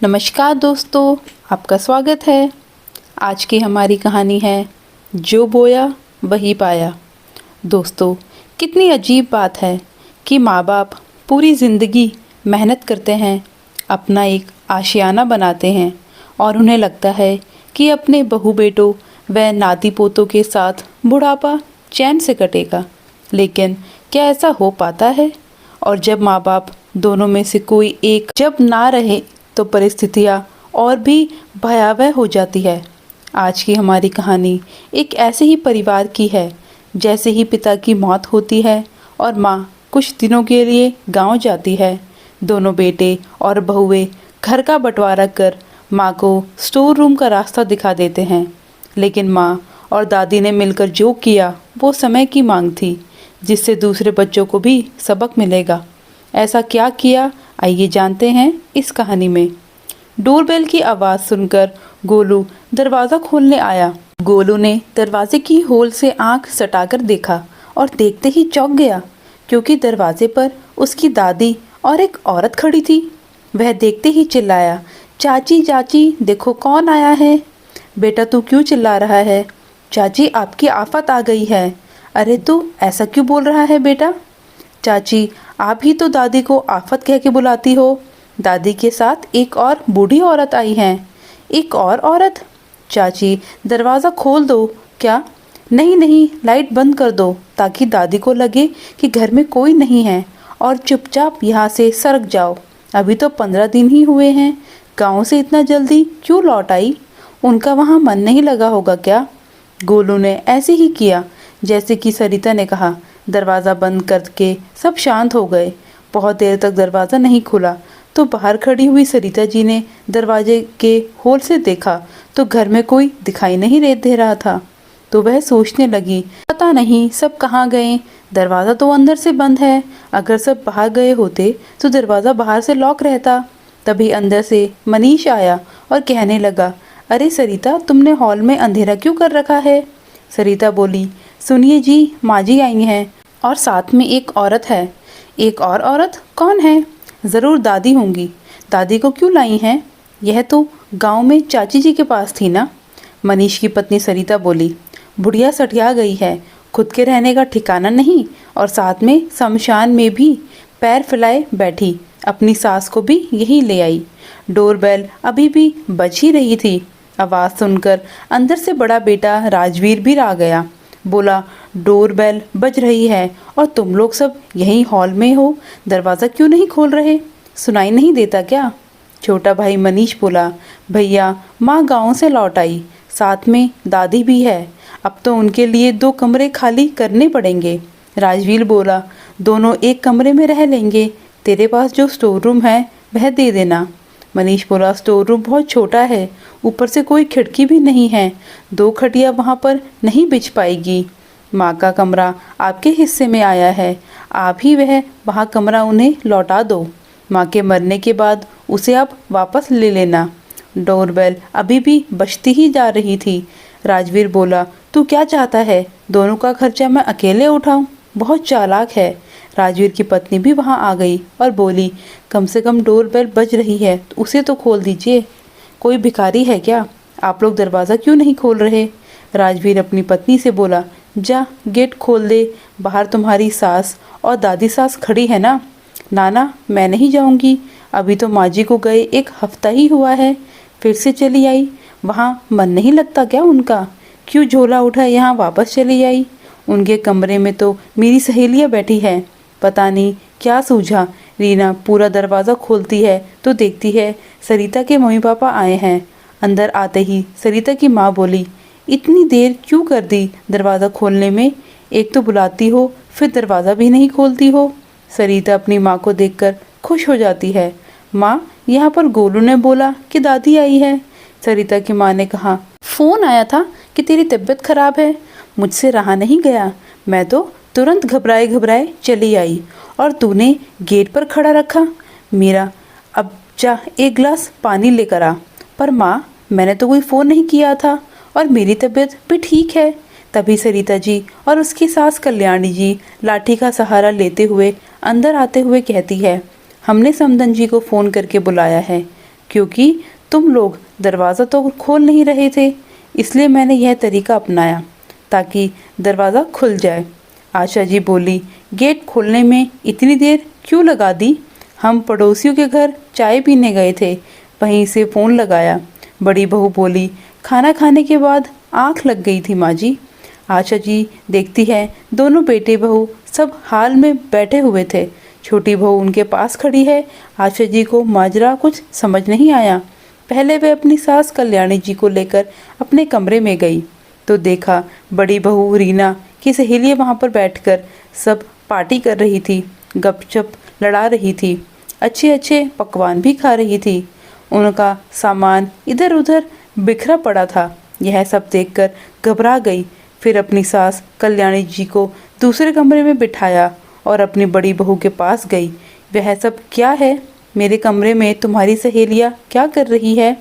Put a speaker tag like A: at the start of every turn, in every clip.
A: नमस्कार दोस्तों, आपका स्वागत है। आज की हमारी कहानी है जो बोया वही पाया। दोस्तों, कितनी अजीब बात है कि माँ बाप पूरी ज़िंदगी मेहनत करते हैं, अपना एक आशियाना बनाते हैं और उन्हें लगता है कि अपने बहू बेटों व नाती पोतों के साथ बुढ़ापा चैन से कटेगा। लेकिन क्या ऐसा हो पाता है? और जब माँ बाप दोनों में से कोई एक जब ना रहे तो परिस्थितियाँ और भी भयावह हो जाती है। आज की हमारी कहानी एक ऐसे ही परिवार की है। जैसे ही पिता की मौत होती है और माँ कुछ दिनों के लिए गांव जाती है, दोनों बेटे और बहुएं घर का बंटवारा कर माँ को स्टोर रूम का रास्ता दिखा देते हैं। लेकिन माँ और दादी ने मिलकर जो किया वो समय की मांग थी, जिससे दूसरे बच्चों को भी सबक मिलेगा। ऐसा क्या किया, आइए जानते हैं इस कहानी में। डोरबेल की आवाज़ सुनकर गोलू दरवाज़ा खोलने आया। गोलू ने दरवाजे की होल से आंख सटाकर देखा और देखते ही चौंक गया, क्योंकि दरवाजे पर उसकी दादी और एक औरत खड़ी थी। वह देखते ही चिल्लाया, चाची चाची देखो कौन आया है। बेटा तू क्यों चिल्ला रहा है? चाची आपकी आफत आ गई है। अरे तू ऐसा क्यों बोल रहा है बेटा? चाची आप ही तो दादी को आफत कह के बुलाती हो। दादी के साथ एक और बूढ़ी औरत आई है। एक और औरत? चाची दरवाज़ा खोल दो। क्या? नहीं नहीं, लाइट बंद कर दो ताकि दादी को लगे कि घर में कोई नहीं है, और चुपचाप यहाँ से सरक जाओ। अभी तो 15 दिन ही हुए हैं। गांव से इतना जल्दी क्यों लौट आई? उनका वहाँ मन नहीं लगा होगा क्या? गोलू ने ऐसे ही किया जैसे कि सरिता ने कहा। दरवाज़ा बंद करके सब शांत हो गए। बहुत देर तक दरवाज़ा नहीं खुला तो बाहर खड़ी हुई सरिता जी ने दरवाजे के होल से देखा तो घर में कोई दिखाई नहीं दे रहा था। तो वह सोचने लगी, पता नहीं सब कहाँ गए। दरवाज़ा तो अंदर से बंद है। अगर सब बाहर गए होते तो दरवाज़ा बाहर से लॉक रहता। तभी अंदर से मनीष आया और कहने लगा, अरे सरिता, तुमने हॉल में अंधेरा क्यों कर रखा है? सरिता बोली, सुनिए जी, माँ जी आई हैं और साथ में एक औरत है। एक और औरत? कौन है? ज़रूर दादी होंगी। दादी को क्यों लाई हैं? यह तो गांव में चाची जी के पास थी ना। मनीष की पत्नी सरिता बोली, बुढ़िया सठिया गई है, खुद के रहने का ठिकाना नहीं और साथ में शमशान में भी पैर फैलाए बैठी। अपनी सास को भी यहीं ले आई। डोरबेल अभी भी बज ही रही थी। आवाज़ सुनकर अंदर से बड़ा बेटा राजवीर भी आ गया। बोला, डोरबेल बज रही है और तुम लोग सब यहीं हॉल में हो, दरवाज़ा क्यों नहीं खोल रहे? सुनाई नहीं देता क्या? छोटा भाई मनीष बोला, भैया माँ गांव से लौट आई, साथ में दादी भी है। अब तो उनके लिए 2 कमरे खाली करने पड़ेंगे। राजवीर बोला, दोनों एक कमरे में रह लेंगे। तेरे पास जो स्टोर रूम है वह दे देना। मनीष बोला, स्टोर रूम बहुत छोटा है, ऊपर से कोई खिड़की भी नहीं है, 2 खटिया वहाँ पर नहीं बिछ पाएगी। माँ का कमरा आपके हिस्से में आया है, आप ही वहाँ कमरा उन्हें लौटा दो। माँ के मरने के बाद उसे आप वापस ले लेना। डोरबेल अभी भी बजती ही जा रही थी। राजवीर बोला, तू क्या चाहता है? दोनों का खर्चा मैं अकेले उठाऊं? बहुत चालाक है। राजवीर की पत्नी भी वहां आ गई और बोली, कम से कम डोरबेल बज रही है तो उसे तो खोल दीजिए। कोई भिखारी है क्या? आप लोग दरवाज़ा क्यों नहीं खोल रहे? राजवीर अपनी पत्नी से बोला, जा गेट खोल दे, बाहर तुम्हारी सास और दादी सास खड़ी है ना। नाना, मैं नहीं जाऊंगी, अभी तो माँ जी को गए 1 हफ्ता ही हुआ है, फिर से चली आई। वहाँ मन नहीं लगता क्या उनका? क्यों झोला उठा यहाँ वापस चली आई? उनके कमरे में तो मेरी सहेलियाँ बैठी है। पता नहीं क्या सूझा। रीना पूरा दरवाज़ा खोलती है तो देखती है सरिता के मम्मी पापा आए हैं। अंदर आते ही सरिता की माँ बोली, इतनी देर क्यों कर दी दरवाज़ा खोलने में? एक तो बुलाती हो फिर दरवाज़ा भी नहीं खोलती हो। सरिता अपनी माँ को देखकर खुश हो जाती है। माँ, यहाँ पर गोलू ने बोला कि दादी आई है। सरिता की माँ ने कहा, फ़ोन आया था कि तेरी तबीयत खराब है। मुझसे रहा नहीं गया, मैं तो तुरंत घबराए घबराए चली आई और तूने गेट पर खड़ा रखा मेरा। अब जा 1 गिलास पानी लेकर आ। पर माँ, मैंने तो कोई फ़ोन नहीं किया था और मेरी तबीयत भी ठीक है। तभी सरिता जी और उसकी सास कल्याणी जी लाठी का सहारा लेते हुए अंदर आते हुए कहती है, हमने समदन जी को फ़ोन करके बुलाया है। क्योंकि तुम लोग दरवाज़ा तो खोल नहीं रहे थे, इसलिए मैंने यह तरीका अपनाया ताकि दरवाज़ा खुल जाए। आशा जी बोली, गेट खोलने में इतनी देर क्यों लगा दी? हम पड़ोसियों के घर चाय पीने गए थे, वहीं से फ़ोन लगाया। बड़ी बहू बोली, खाना खाने के बाद आंख लग गई थी माँ जी। आशा जी देखती है दोनों बेटे बहू सब हाल में बैठे हुए थे। छोटी बहू उनके पास खड़ी है। आशा जी को माजरा कुछ समझ नहीं आया। पहले वे अपनी सास कल्याणी जी को लेकर अपने कमरे में गई तो देखा बड़ी बहू रीना की सहेलियां वहां पर बैठकर सब पार्टी कर रही थी, गपशप लड़ा रही थी, अच्छे अच्छे पकवान भी खा रही थी। उनका सामान इधर उधर बिखरा पड़ा था। यह सब देखकर घबरा गई। फिर अपनी सास कल्याणी जी को दूसरे कमरे में बिठाया और अपनी बड़ी बहू के पास गई। वह सब क्या है? मेरे कमरे में तुम्हारी सहेलियां क्या कर रही है?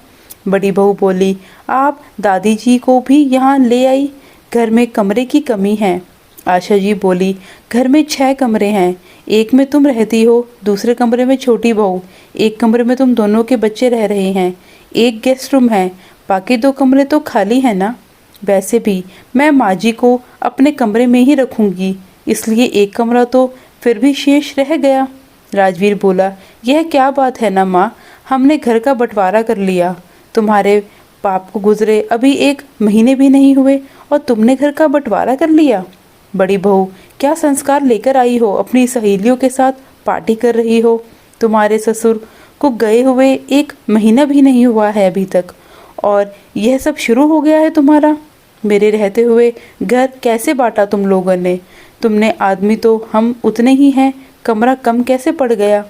A: बड़ी बहू बोली, आप दादी जी को भी यहाँ ले आई, घर में कमरे की कमी है। आशा जी बोली, घर में 6 कमरे हैं, एक में तुम रहती हो, दूसरे कमरे में छोटी बहू, एक कमरे में तुम दोनों के बच्चे रह रहे हैं, एक गेस्ट रूम है, बाकी 2 कमरे तो खाली है ना। वैसे भी मैं माँ जी को अपने कमरे में ही रखूंगी, इसलिए एक कमरा तो फिर भी शेष रह गया। राजवीर बोला, यह क्या बात है ना माँ, हमने घर का बंटवारा कर लिया। तुम्हारे बाप को गुजरे अभी 1 महीने भी नहीं हुए और तुमने घर का बंटवारा कर लिया। बड़ी बहू, क्या संस्कार लेकर आई हो? अपनी सहेलियों के साथ पार्टी कर रही हो। तुम्हारे ससुर को गए हुए 1 महीना भी नहीं हुआ है अभी तक, और यह सब शुरू हो गया है तुम्हारा। मेरे रहते हुए घर कैसे बांटा तुम लोगों ने? तुमने आदमी तो हम उतने ही हैं, कमरा कम कैसे पड़ गया?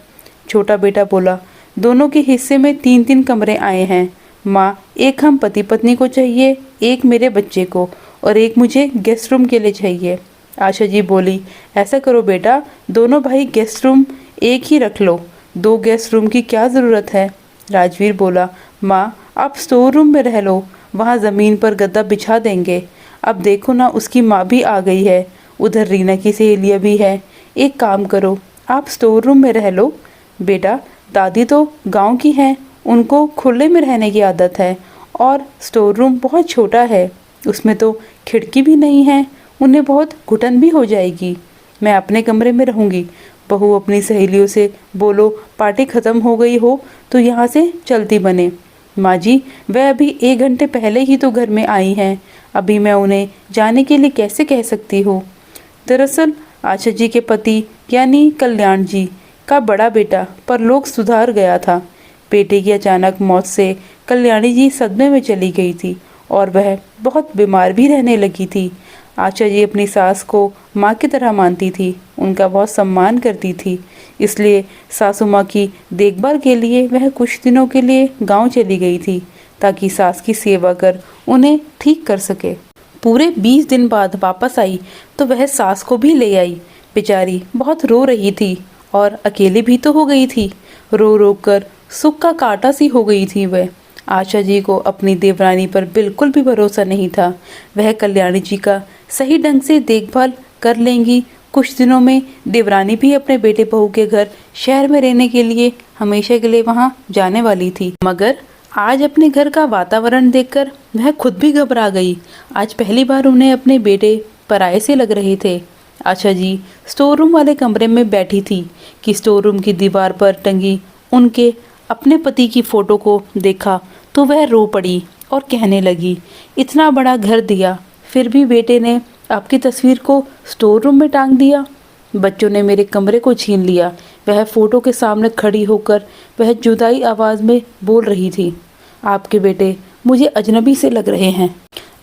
A: छोटा बेटा बोला, दोनों के हिस्से में 3-3 कमरे आए हैं माँ, एक हम पति पत्नी को चाहिए, एक मेरे बच्चे को, और एक मुझे गेस्ट रूम के लिए चाहिए। आशा जी बोली, ऐसा करो बेटा, दोनों भाई गेस्ट रूम एक ही रख लो, 2 गेस्ट रूम की क्या ज़रूरत है? राजवीर बोला, माँ आप स्टोर रूम में रह लो, वहाँ ज़मीन पर गद्दा बिछा देंगे। अब देखो ना, उसकी माँ भी आ गई है, उधर रीना की सहेलियाँ भी है। एक काम करो, आप स्टोर रूम में रह लो। बेटा, दादी तो गांव की हैं, उनको खुले में रहने की आदत है, और स्टोर रूम बहुत छोटा है, उसमें तो खिड़की भी नहीं है, उन्हें बहुत घुटन भी हो जाएगी। मैं अपने कमरे में रहूँगी। बहू अपनी सहेलियों से बोलो, पार्टी ख़त्म हो गई हो तो यहाँ से चलती बने। माँ जी, वह अभी 1 घंटे पहले ही तो घर में आई हैं, अभी मैं उन्हें जाने के लिए कैसे कह सकती हूँ? दरअसल आशा जी के पति यानी कल्याण जी का बड़ा बेटा परलोक सुधार गया था। बेटे की अचानक मौत से कल्याणी जी सदमे में चली गई थी और वह बहुत बीमार भी रहने लगी थी। आशा जी अपनी सास को माँ की तरह मानती थी, उनका बहुत सम्मान करती थी, इसलिए सासू माँ की देखभाल के लिए वह कुछ दिनों के लिए गांव चली गई थी ताकि सास की सेवा कर उन्हें ठीक कर सके। पूरे 20 दिन बाद वापस आई तो वह सास को भी ले आई। बेचारी बहुत रो रही थी और अकेली भी तो हो गई थी, रो रो कर सुख का कांटा सी हो गई थी वह। आशा जी को अपनी देवरानी पर बिल्कुल भी भरोसा नहीं था। वह कल्याणी जी का सही ढंग से देखभाल कर लेंगी। कुछ दिनों में देवरानी भी अपने बेटे बहू के घर शहर में रहने के लिए हमेशा के लिए वहां जाने वाली थी, मगर आज अपने घर का वातावरण देखकर वह खुद भी घबरा गई। आज पहली बार उन्हें अपने बेटे पराये से लग रहे थे। आशा जी स्टोर रूम वाले कमरे में बैठी थी कि स्टोर रूम की दीवार पर टंगी उनके अपने पति की फोटो को देखा तो वह रो पड़ी और कहने लगी, इतना बड़ा घर दिया, फिर भी बेटे ने आपकी तस्वीर को स्टोर रूम में टांग दिया। बच्चों ने मेरे कमरे को छीन लिया। वह फोटो के सामने खड़ी होकर वह जुदाई आवाज़ में बोल रही थी, आपके बेटे मुझे अजनबी से लग रहे हैं।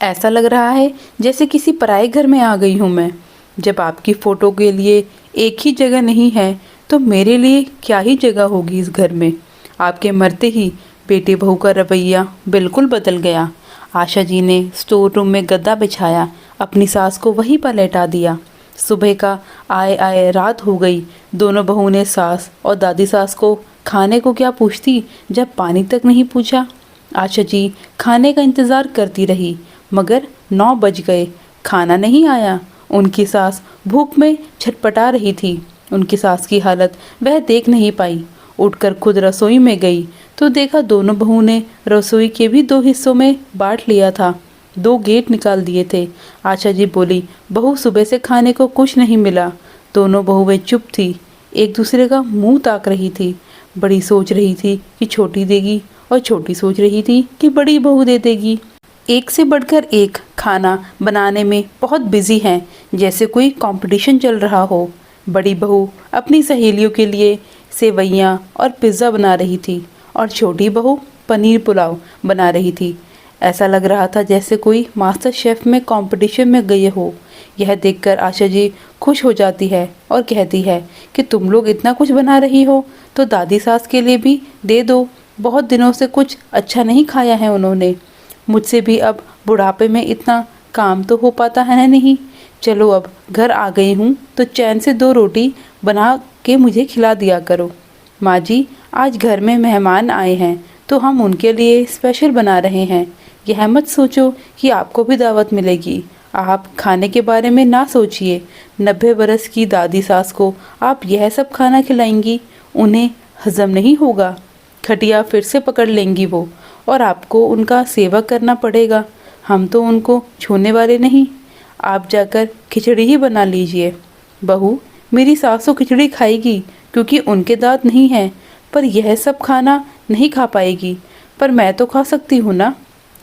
A: ऐसा लग रहा है जैसे किसी पराए घर में आ गई हूँ मैं। जब आपकी फ़ोटो के लिए एक ही जगह नहीं है तो मेरे लिए क्या ही जगह होगी इस घर में। आपके मरते ही बेटे बहू का रवैया बिल्कुल बदल गया। आशा जी ने स्टोर रूम में गद्दा बिछाया, अपनी सास को वहीं पर लेटा दिया। सुबह का आए आए रात हो गई। दोनों बहू ने सास और दादी सास को खाने को क्या पूछती जब पानी तक नहीं पूछा। आशा जी खाने का इंतज़ार करती रही, मगर 9 बज गए, खाना नहीं आया। उनकी सास भूख में छटपटा रही थी। उनकी सास की हालत वह देख नहीं पाई, उठकर खुद रसोई में गई तो देखा दोनों बहू ने रसोई के भी दो हिस्सों में बांट लिया था, दो गेट निकाल दिए थे। आशा जी बोली, बहू सुबह से खाने को कुछ नहीं मिला। दोनों बहुएं चुप थी, एक दूसरे का मुंह ताक रही थी। बड़ी सोच रही थी कि छोटी देगी और छोटी सोच रही थी कि बड़ी बहू दे देगी। एक से बढ़कर एक खाना बनाने में बहुत बिजी हैं, जैसे कोई कंपटीशन चल रहा हो। बड़ी बहू अपनी सहेलियों के लिए सेवइयाँ और पिज़्ज़ा बना रही थी और छोटी बहू पनीर पुलाव बना रही थी। ऐसा लग रहा था जैसे कोई मास्टर शेफ में कंपटीशन में गए हो। यह देखकर आशा जी खुश हो जाती है और कहती है कि तुम लोग इतना कुछ बना रही हो तो दादी सास के लिए भी दे दो, बहुत दिनों से कुछ अच्छा नहीं खाया है उन्होंने। मुझसे भी अब बुढ़ापे में इतना काम तो हो पाता है नहीं। चलो अब घर आ गई हूँ तो चैन से दो रोटी बना के मुझे खिला दिया करो। माँ जी, आज घर में मेहमान आए हैं तो हम उनके लिए स्पेशल बना रहे हैं। यह मत सोचो कि आपको भी दावत मिलेगी। आप खाने के बारे में ना सोचिए। 90 बरस की दादी सास को आप यह सब खाना खिलाएंगी, उन्हें हजम नहीं होगा। खटिया फिर से पकड़ लेंगी वो और आपको उनका सेवा करना पड़ेगा। हम तो उनको छूने वाले नहीं। आप जाकर खिचड़ी ही बना लीजिए। बहू, मेरी सास तो खिचड़ी खाएगी क्योंकि उनके दांत नहीं हैं, पर यह सब खाना नहीं खा पाएगी। पर मैं तो खा सकती हूँ ना।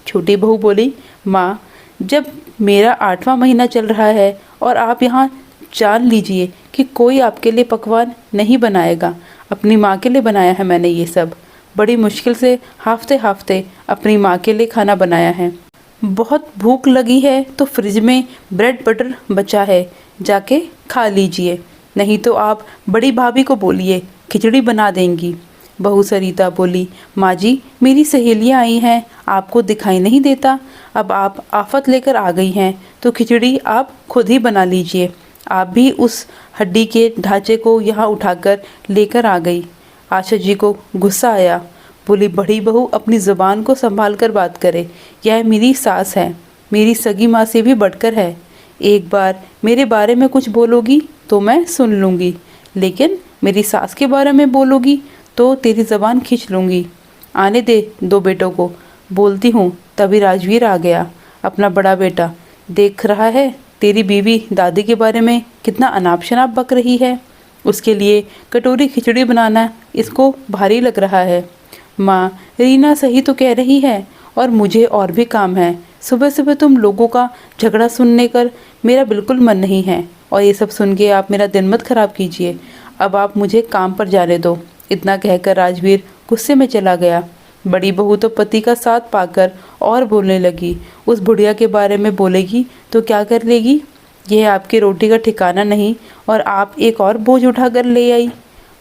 A: छोटी बहू बोली, माँ, जब मेरा 8वां महीना चल रहा है और आप यहाँ जान लीजिए कि कोई आपके लिए पकवान नहीं बनाएगा। अपनी माँ के लिए बनाया है मैंने ये सब। बड़ी मुश्किल से हाफते हाफते अपनी माँ के लिए खाना बनाया है। बहुत भूख लगी है तो फ्रिज में ब्रेड बटर बचा है, जाके खा लीजिए। नहीं तो आप बड़ी भाभी को बोलिए, खिचड़ी बना देंगी। बहू सरिता बोली, माँ जी, मेरी सहेलियाँ आई हैं, आपको दिखाई नहीं देता। अब आप आफत लेकर आ गई हैं तो खिचड़ी आप खुद ही बना लीजिए। आप भी उस हड्डी के ढांचे को यहाँ उठाकर लेकर आ गई। आशा जी को गुस्सा आया। बोली, बड़ी बहू अपनी ज़ुबान को संभाल कर बात करे। यह मेरी सास है, मेरी सगी माँ से भी बढ़कर है। एक बार मेरे बारे में कुछ बोलोगी तो मैं सुन लूँगी, लेकिन मेरी सास के बारे में बोलोगी तो तेरी ज़बान खींच लूँगी। आने दे दो बेटों को, बोलती हूँ। तभी राजवीर आ गया, अपना बड़ा बेटा। देख रहा है तेरी बीवी दादी के बारे में कितना अनाप शनाप बक रही है। उसके लिए कटोरी खिचड़ी बनाना इसको भारी लग रहा है। माँ, रीना सही तो कह रही है और मुझे और भी काम है। सुबह सुबह तुम लोगों का झगड़ा सुनने कर मेरा बिल्कुल मन नहीं है और ये सब सुन के आप मेरा दिन मत खराब कीजिए। अब आप मुझे काम पर जाने दो। इतना कहकर राजवीर गुस्से में चला गया। बड़ी बहू तो पति का साथ पाकर और बोलने लगी, उस बुढ़िया के बारे में बोलेगी तो क्या कर लेगी। यह आपकी रोटी का ठिकाना नहीं और आप एक और बोझ उठा कर ले आई।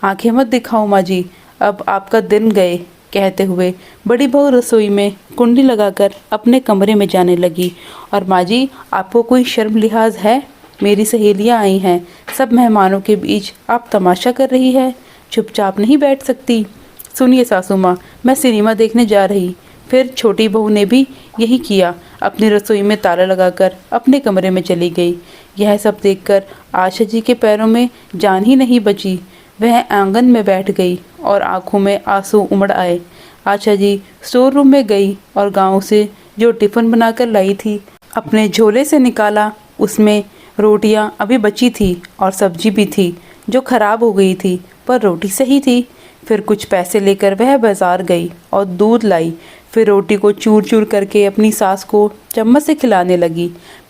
A: आंखें मत दिखाओ माँ जी, अब आपका दिन गए। कहते हुए बड़ी बहू रसोई में कुंडी लगाकर अपने कमरे में जाने लगी। और माँ जी, आपको कोई शर्म लिहाज है? मेरी सहेलियाँ आई हैं, सब मेहमानों के बीच आप तमाशा कर रही है। चुपचाप नहीं बैठ सकती। सुनिए सासू माँ, मैं सिनेमा देखने जा रही। फिर छोटी बहू ने भी यही किया, अपनी रसोई में ताला लगाकर अपने कमरे में चली गई। यह सब देखकर आशा जी के पैरों में जान ही नहीं बची। वह आंगन में बैठ गई और आंखों में आंसू उमड़ आए। आशा जी स्टोर रूम में गई और गांव से जो टिफ़िन बनाकर लाई थी अपने झोले से निकाला। उसमें रोटियां अभी बची थी और सब्जी भी थी जो खराब हो गई थी, पर रोटी सही थी। फिर कुछ पैसे लेकर वह बाजार गई और दूध लाई। फिर रोटी को चूर चूर करके अपनी सास को चम्मच से खिलाने लगी।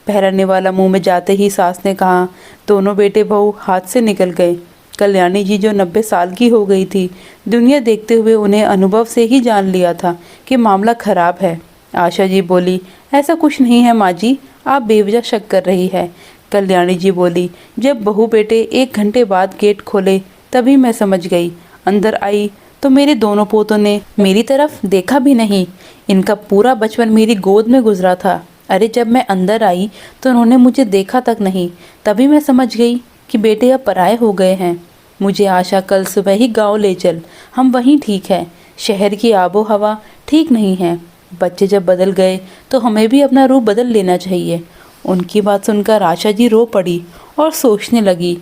A: पहराने वाला मुंह में जाते ही सास ने कहा, दोनों बेटे बहू हाथ से निकल गए। कल्याणी जी जो 90 साल की हो गई थी, दुनिया देखते हुए उन्हें अनुभव से ही जान लिया था कि मामला खराब है। आशा जी बोली, ऐसा कुछ नहीं है माँ जी, आप बेवजह शक कर रही है। कल्याणी जी बोली, जब बहू बेटे 1 घंटे बाद गेट खोले तभी मैं समझ गई। अंदर आई तो मेरे दोनों पोतों ने मेरी तरफ देखा भी नहीं। इनका पूरा बचपन मेरी गोद में गुजरा था। अरे जब मैं अंदर आई तो उन्होंने मुझे देखा तक नहीं। तभी मैं समझ गई कि बेटे अब पराए हो गए हैं। मुझे आशा कल सुबह ही गांव ले चल, हम वहीं ठीक है। शहर की आबो हवा ठीक नहीं है। बच्चे जब बदल गए तो हमें भी अपना रूप बदल लेना चाहिए। उनकी बात सुनकर आशा जी रो पड़ी और सोचने लगी,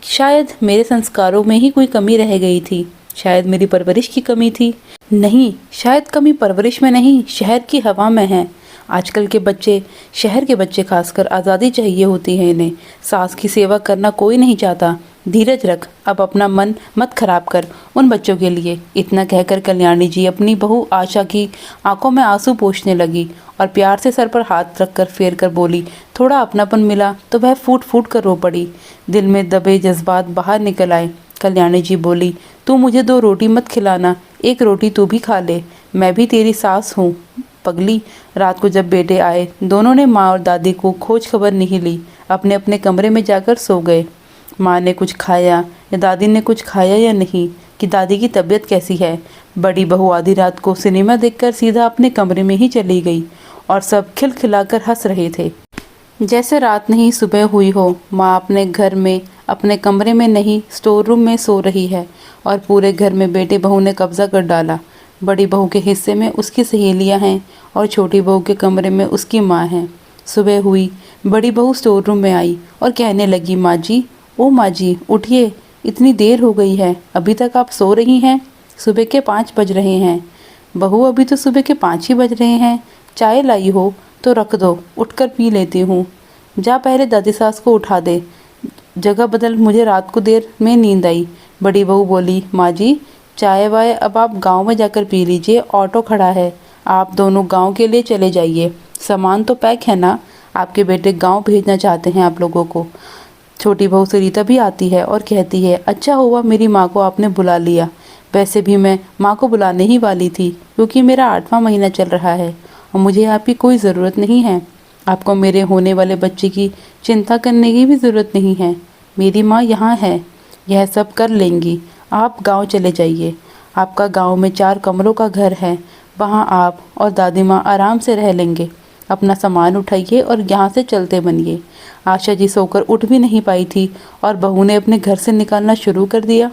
A: शायद मेरे संस्कारों में ही कोई कमी रह गई थी। शायद मेरी परवरिश की कमी थी। नहीं, शायद कमी परवरिश में नहीं, शहर की हवा में है। आजकल के बच्चे, शहर के बच्चे खासकर, आज़ादी चाहिए होती है इन्हें। सास की सेवा करना कोई नहीं चाहता। धीरज रख, अब अपना मन मत खराब कर उन बच्चों के लिए। इतना कहकर कल्याणी जी अपनी बहू आशा की आंखों में आंसू पोंछने लगी और प्यार से सर पर हाथ रखकर फेर कर बोली। थोड़ा अपनापन मिला तो वह फूट फूट कर रो पड़ी। दिल में दबे जज्बात बाहर निकल आए। कल्याणी जी बोली, तू मुझे 2 रोटी मत खिलाना, 1 रोटी तू भी खा ले। मैं भी तेरी सास हूँ पगली। रात को जब बेटे आए, दोनों ने माँ और दादी को खोज खबर नहीं ली। अपने अपने कमरे में जाकर सो गए। माँ ने कुछ खाया या दादी ने कुछ खाया या नहीं, कि दादी की तबीयत कैसी है। बड़ी बहू आधी रात को सिनेमा देखकर सीधा अपने कमरे में ही चली गई और सब खिलखिलाकर हंस रहे थे, जैसे रात नहीं सुबह हुई हो। माँ अपने घर में, अपने कमरे में नहीं, स्टोर रूम में सो रही है और पूरे घर में बेटे बहू ने कब्जा कर डाला। बड़ी बहू के हिस्से में उसकी सहेलियां हैं और छोटी बहू के कमरे में उसकी माँ है। सुबह हुई, बड़ी बहू स्टोर रूम में आई और कहने लगी, माँ जी, ओ माँ जी, उठिए, इतनी देर हो गई है, अभी तक आप सो रही हैं? सुबह के 5 बज रहे हैं। बहू, अभी तो सुबह के 5 ही बज रहे हैं। चाय लाई हो तो रख दो, उठकर पी लेती हूँ। जा पहले दादी सास को उठा दे, जगह बदल, मुझे रात को देर में नींद आई। बड़ी बहू बोली, माँ जी, चाय वाय अब आप गांव में जाकर पी लीजिए, ऑटो खड़ा है, आप दोनों गांव के लिए चले जाइए। सामान तो पैक है ना? आपके बेटे गांव भेजना चाहते हैं आप लोगों को। छोटी बहू सरिता भी आती है और कहती है, अच्छा हुआ मेरी माँ को आपने बुला लिया। वैसे भी मैं माँ को बुलाने ही वाली थी, क्योंकि मेरा 8वां महीना चल रहा है और मुझे आपकी कोई ज़रूरत नहीं है। आपको मेरे होने वाले बच्चे की चिंता करने की भी ज़रूरत नहीं है। मेरी माँ यहाँ है, यह सब कर लेंगी। आप गांव चले जाइए। आपका गांव में 4 कमरों का घर है, वहाँ आप और दादी माँ आराम से रह लेंगे। अपना सामान उठाइए और यहाँ से चलते बनिए। आशा जी सोकर उठ भी नहीं पाई थी और बहू ने अपने घर से निकालना शुरू कर दिया।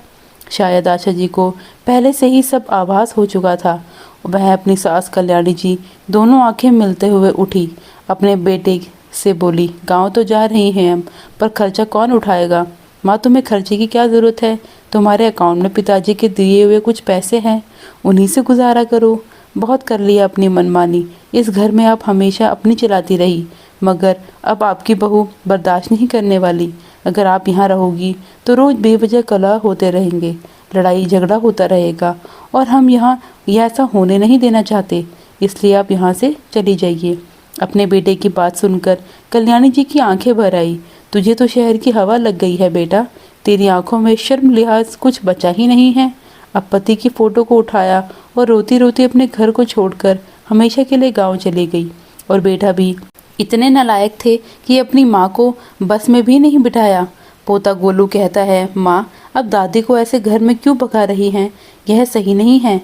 A: शायद आशा जी को पहले से ही सब आभास हो चुका था। वह अपनी सास कल्याणी जी दोनों आंखें मिलते हुए उठी। अपने बेटे से बोली, गांव तो जा रही हैं हम, पर खर्चा कौन उठाएगा? माँ, तुम्हें खर्चे की क्या ज़रूरत है? तुम्हारे अकाउंट में पिताजी के दिए हुए कुछ पैसे हैं, उन्हीं से गुजारा करो। बहुत कर लिया अपनी मनमानी। इस घर में आप हमेशा अपनी चलाती रही, मगर अब आपकी बहू बर्दाश्त नहीं करने वाली। अगर आप यहाँ रहोगी तो रोज़ बेवजह कलह होते रहेंगे, लड़ाई झगड़ा होता रहेगा और हम यहाँ यह ऐसा होने नहीं देना चाहते। इसलिए आप यहाँ से चली जाइए। अपने बेटे की बात सुनकर कल्याणी जी की आंखें भर आई। तुझे तो शहर की हवा लग गई है बेटा, तेरी आंखों में शर्म लिहाज कुछ बचा ही नहीं है। अब पति की फ़ोटो को उठाया और रोती रोती अपने घर को छोड़कर हमेशा के लिए गांव चली गई। और बेटा भी इतने नालायक थे कि अपनी माँ को बस में भी नहीं बिठाया। पोता गोलू कहता है, माँ, अब दादी को ऐसे घर में क्यों भगा रही हैं? यह सही नहीं है।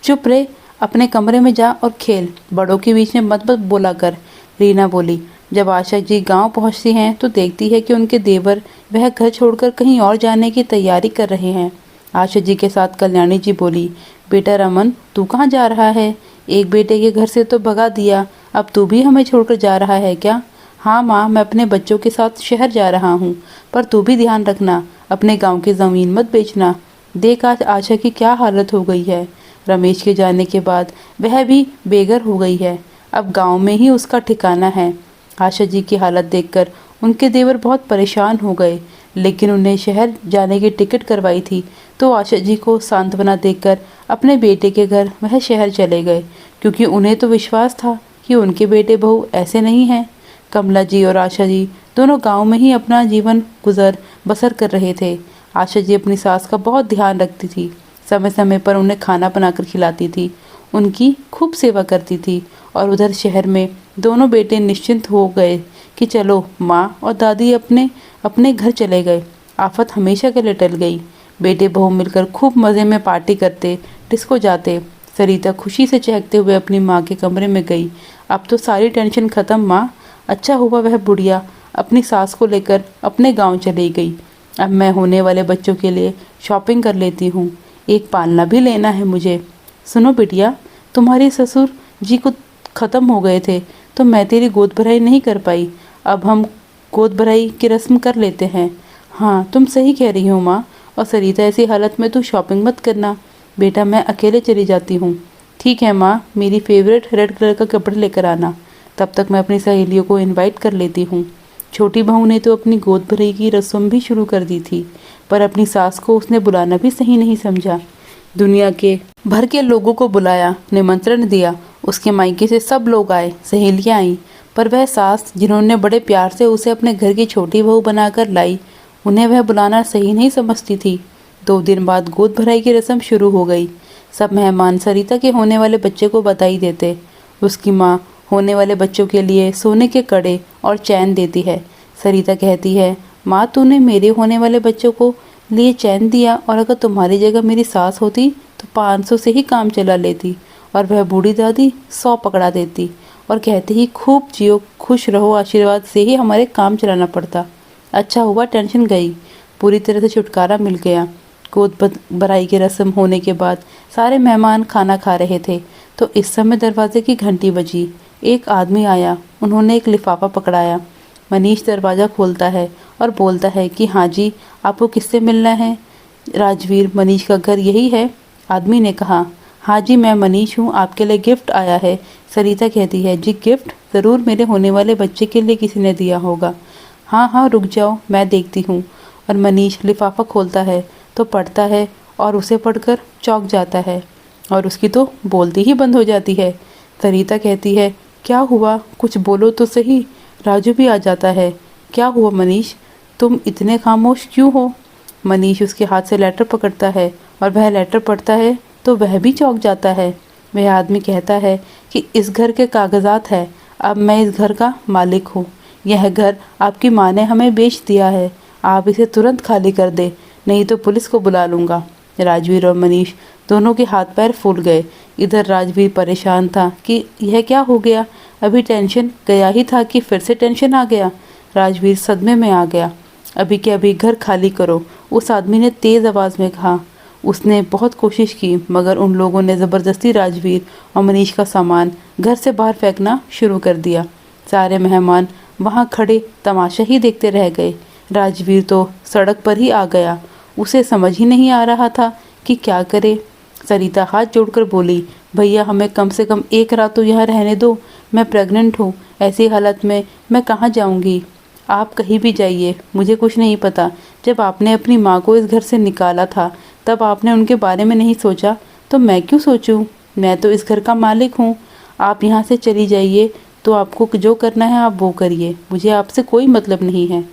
A: चुप रहे, अपने कमरे में जा और खेल, बड़ों के बीच में मत मत बोला कर। रीना बोली। जब आशा जी गांव पहुंचती हैं तो देखती है कि उनके देवर वह घर छोड़कर कहीं और जाने की तैयारी कर रहे हैं। आशा जी के साथ कल्याणी जी बोली, बेटा रमन, तू कहाँ जा रहा है? एक बेटे के घर से तो भगा दिया, अब तू भी हमें छोड़कर जा रहा है क्या? हाँ माँ, मैं अपने बच्चों के साथ शहर जा रहा हूँ, पर तू भी ध्यान रखना, अपने गांव की ज़मीन मत बेचना। देख आज आशा की क्या हालत हो गई है। रमेश के जाने के बाद वह भी बेघर हो गई है, अब गांव में ही उसका ठिकाना है। आशा जी की हालत देखकर उनके देवर बहुत परेशान हो गए, लेकिन उन्हें शहर जाने की टिकट करवाई थी तो आशा जी को सांत्वना देकर अपने बेटे के घर वह शहर चले गए, क्योंकि उन्हें तो विश्वास था कि उनके बेटे बहू ऐसे नहीं हैं। कमला जी और आशा जी दोनों गांव में ही अपना जीवन गुजर बसर कर रहे थे। आशा जी अपनी सास का बहुत ध्यान रखती थी, समय समय पर उन्हें खाना बनाकर खिलाती थी, उनकी खूब सेवा करती थी। और उधर शहर में दोनों बेटे निश्चिंत हो गए कि चलो माँ और दादी अपने अपने घर चले गए, आफत हमेशा के लिए टल गई। बेटे बहू मिलकर खूब मज़े में पार्टी करते, डिस्को जाते। सरिता खुशी से चहकते हुए अपनी माँ के कमरे में गई। अब तो सारी टेंशन ख़त्म माँ, अच्छा हुआ वह बुढ़िया अपनी सास को लेकर अपने गांव चली गई। अब मैं होने वाले बच्चों के लिए शॉपिंग कर लेती हूँ, एक पालना भी लेना है मुझे। सुनो बिटिया, तुम्हारे ससुर जी को ख़त्म हो गए थे तो मैं तेरी गोद भराई नहीं कर पाई, अब हम गोद भराई की रस्म कर लेते हैं। हाँ तुम सही कह रही हो माँ, और सरिता ऐसी हालत में तू शॉपिंग मत करना, बेटा मैं अकेले चली जाती हूँ। ठीक है माँ, मेरी फेवरेट रेड कलर का कपड़े लेकर आना, तब तक मैं अपनी सहेलियों को इनवाइट कर लेती हूँ। छोटी बहू ने तो अपनी गोद भराई की रस्म भी शुरू कर दी थी, पर अपनी सास को उसने बुलाना भी सही नहीं समझा। दुनिया के भर के लोगों को बुलाया, निमंत्रण दिया, उसके मायके से सब लोग आए, सहेलियां आईं, पर वह सास जिन्होंने बड़े प्यार से उसे अपने घर की छोटी बहू बनाकर लाई, उन्हें वह बुलाना सही नहीं समझती थी। 2 दिन बाद गोद भराई की रस्म शुरू हो गई। सब मेहमान सरिता के होने वाले बच्चे को बधाई देते। उसकी माँ होने वाले बच्चों के लिए सोने के कड़े और चैन देती है। सरिता कहती है, माँ तूने मेरे होने वाले बच्चों को लिए चैन दिया, और अगर तुम्हारी जगह मेरी सास होती तो 500 से ही काम चला लेती। और वह बूढ़ी दादी 100 पकड़ा देती और कहती ही, खूब जियो, खुश रहो, आशीर्वाद से ही हमारे काम चलाना पड़ता। अच्छा हुआ टेंशन गई, पूरी तरह से छुटकारा मिल गया। गोद भराई की रस्म होने के बाद सारे मेहमान खाना खा रहे थे, तो इस समय दरवाजे की घंटी बजी। एक आदमी आया, उन्होंने एक लिफाफा पकड़ाया। मनीष दरवाज़ा खोलता है और बोलता है कि हाँ जी, आपको किससे मिलना है? राजवीर, मनीष का घर यही है? आदमी ने कहा, हाँ जी मैं मनीष हूँ, आपके लिए गिफ्ट आया है। सरिता कहती है, जी गिफ्ट? ज़रूर मेरे होने वाले बच्चे के लिए किसी ने दिया होगा। हाँ हाँ रुक जाओ, मैं देखती हूँ। और मनीष लिफाफा खोलता है तो पढ़ता है, और उसे पढ़कर चौंक जाता है, और उसकी तो बोलती ही बंद हो जाती है। सरिता कहती है, क्या हुआ, कुछ बोलो तो सही। राजू भी आ जाता है। क्या हुआ मनीष, तुम इतने खामोश क्यों हो? मनीष उसके हाथ से लेटर पकड़ता है, और वह लेटर पढ़ता है तो वह भी चौंक जाता है। वह आदमी कहता है कि इस घर के कागजात है, अब मैं इस घर का मालिक हूँ। यह घर आपकी माँ ने हमें बेच दिया है, आप इसे तुरंत खाली कर दे, नहीं तो पुलिस को बुला लूँगा। राजवीर और मनीष दोनों के हाथ पैर फूल गए। इधर राजवीर परेशान था कि यह क्या हो गया, अभी टेंशन गया ही था कि फिर से टेंशन आ गया। राजवीर सदमे में आ गया। अभी के अभी घर खाली करो, उस आदमी ने तेज़ आवाज़ में कहा। उसने बहुत कोशिश की, मगर उन लोगों ने ज़बरदस्ती राजवीर और मनीष का सामान घर से बाहर फेंकना शुरू कर दिया। सारे मेहमान वहाँ खड़े तमाशा ही देखते रह गए। राजवीर तो सड़क पर ही आ गया, उसे समझ ही नहीं आ रहा था कि क्या करे। सरिता हाथ जोड़कर बोली, भैया हमें कम से कम एक रात तो यहाँ रहने दो, मैं प्रेग्नेंट हूँ, ऐसी हालत में मैं कहाँ जाऊँगी? आप कहीं भी जाइए, मुझे कुछ नहीं पता। जब आपने अपनी माँ को इस घर से निकाला था तब आपने उनके बारे में नहीं सोचा, तो मैं क्यों सोचूं? मैं तो इस घर का मालिक हूँ। आप यहाँ से चली जाइए, तो आपको जो करना है आप वो करिए, मुझे आपसे कोई मतलब नहीं है।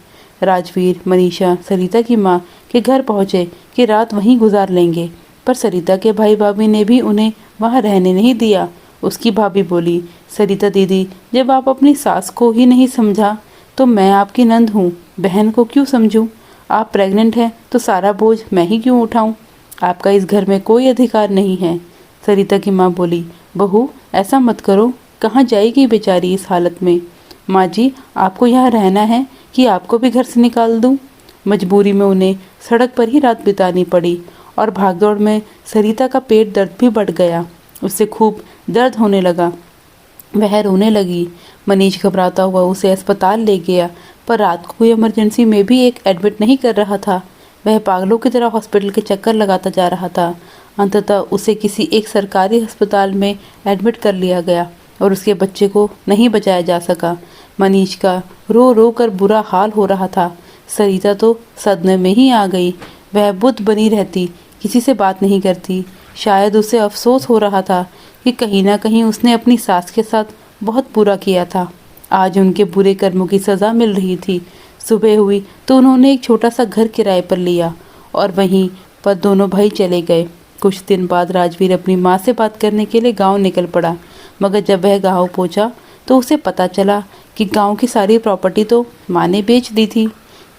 A: राजवीर, मनीषा सरिता की माँ के घर पहुँचे कि रात वहीं गुजार लेंगे, पर सरिता के भाई भाभी ने भी उन्हें वहाँ रहने नहीं दिया। उसकी भाभी बोली, सरिता दीदी, जब आप अपनी सास को ही नहीं समझा तो मैं आपकी नंद हूँ, बहन को क्यों समझूं? आप प्रेग्नेंट हैं तो सारा बोझ मैं ही क्यों उठाऊं? आपका इस घर में कोई अधिकार नहीं है। सरिता की माँ बोली, बहू ऐसा मत करो, कहाँ जाएगी बेचारी इस हालत में? माँ जी, आपको यहाँ रहना है कि आपको भी घर से निकाल दूँ? मजबूरी में उन्हें सड़क पर ही रात बितानी पड़ी, और भागदौड़ में सरिता का पेट दर्द भी बढ़ गया, उससे खूब दर्द होने लगा। वह रोने लगी। मनीष घबराता हुआ उसे अस्पताल ले गया, पर रात को कोई इमरजेंसी में भी एक एडमिट नहीं कर रहा था। वह पागलों की तरह हॉस्पिटल के चक्कर लगाता जा रहा था। अंततः उसे किसी एक सरकारी अस्पताल में एडमिट कर लिया गया, और उसके बच्चे को नहीं बचाया जा सका। मनीष का रो रो कर बुरा हाल हो रहा था। सरिता तो सदमे में ही आ गई। वह बुद्ध बनी रहती, किसी से बात नहीं करती। शायद उसे अफसोस हो रहा था कि कहीं ना कहीं उसने अपनी सास के साथ बहुत बुरा किया था। आज उनके बुरे कर्मों की सज़ा मिल रही थी। सुबह हुई तो उन्होंने एक छोटा सा घर किराए पर लिया, और वहीं पर दोनों भाई चले गए। कुछ दिन बाद राजवीर अपनी माँ से बात करने के लिए गांव निकल पड़ा, मगर जब वह गांव पहुंचा तो उसे पता चला कि गांव की सारी प्रॉपर्टी तो माँ ने बेच दी थी।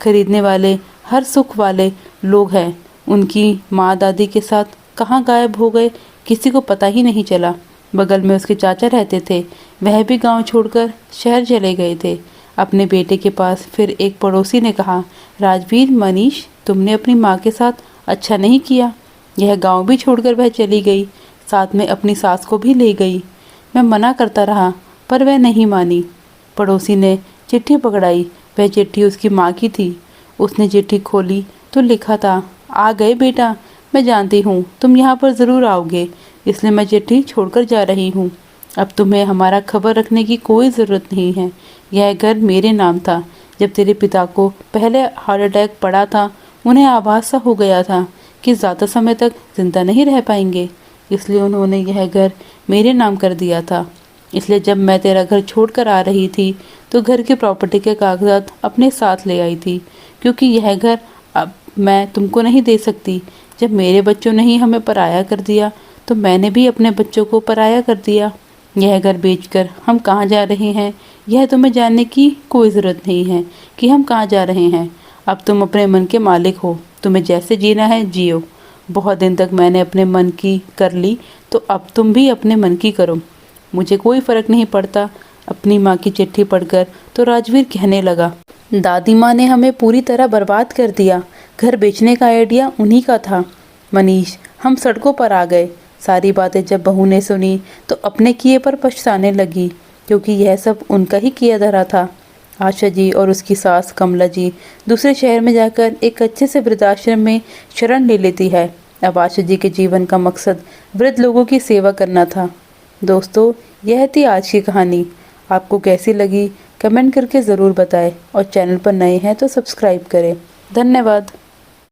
A: खरीदने वाले हर सुख वाले लोग हैं, उनकी माँ दादी के साथ कहाँ गायब हो गए किसी को पता ही नहीं चला। बगल में उसके चाचा रहते थे, वह भी गांव छोड़कर शहर चले गए थे अपने बेटे के पास। फिर एक पड़ोसी ने कहा, राजवीर, मनीष, तुमने अपनी माँ के साथ अच्छा नहीं किया। यह गांव भी छोड़कर वह चली गई, साथ में अपनी सास को भी ले गई। मैं मना करता रहा पर वह नहीं मानी। पड़ोसी ने चिट्ठी पकड़ाई, वह चिट्ठी उसकी माँ की थी। उसने चिट्ठी खोली तो लिखा था, आ गए बेटा, मैं जानती हूँ तुम यहाँ पर ज़रूर आओगे, इसलिए मैं चिट्ठी छोड़कर जा रही हूँ। अब तुम्हें हमारा खबर रखने की कोई ज़रूरत नहीं है। यह घर मेरे नाम था। जब तेरे पिता को पहले हार्ट अटैक पड़ा था, उन्हें आभास सा हो गया था कि ज़्यादा समय तक ज़िंदा नहीं रह पाएंगे, इसलिए उन्होंने यह घर मेरे नाम कर दिया था। इसलिए जब मैं तेरा घर छोड़कर आ रही थी तो घर की प्रॉपर्टी के कागजात अपने साथ ले आई थी, क्योंकि यह घर अब मैं तुमको नहीं दे सकती। जब मेरे बच्चों ने ही हमें पराया कर दिया तो मैंने भी अपने बच्चों को पराया कर दिया। यह घर बेचकर हम कहाँ जा रहे हैं, यह तुम्हें जानने की कोई ज़रूरत नहीं है कि हम कहाँ जा रहे हैं। अब तुम अपने मन के मालिक हो, तुम्हें जैसे जीना है जियो। बहुत दिन तक मैंने अपने मन की कर ली, तो अब तुम भी अपने मन की करो। मुझे कोई फ़र्क नहीं पड़ता। अपनी माँ की चिट्ठी पढ़कर तो राजवीर कहने लगा, दादी माँ ने हमें पूरी तरह बर्बाद कर दिया। घर बेचने का आइडिया उन्हीं का था। मनीष, हम सड़कों पर आ गए। सारी बातें जब बहू ने सुनी तो अपने किए पर पछताने लगी, क्योंकि यह सब उनका ही किया धरा था। आशा जी और उसकी सास कमला जी दूसरे शहर में जाकर एक अच्छे से वृद्धाश्रम में शरण ले लेती है। अब आशा जी के जीवन का मकसद वृद्ध लोगों की सेवा करना था। दोस्तों, यह थी आज की कहानी। आपको कैसी लगी कमेंट करके ज़रूर बताएं, और चैनल पर नए हैं तो सब्सक्राइब करें। धन्यवाद।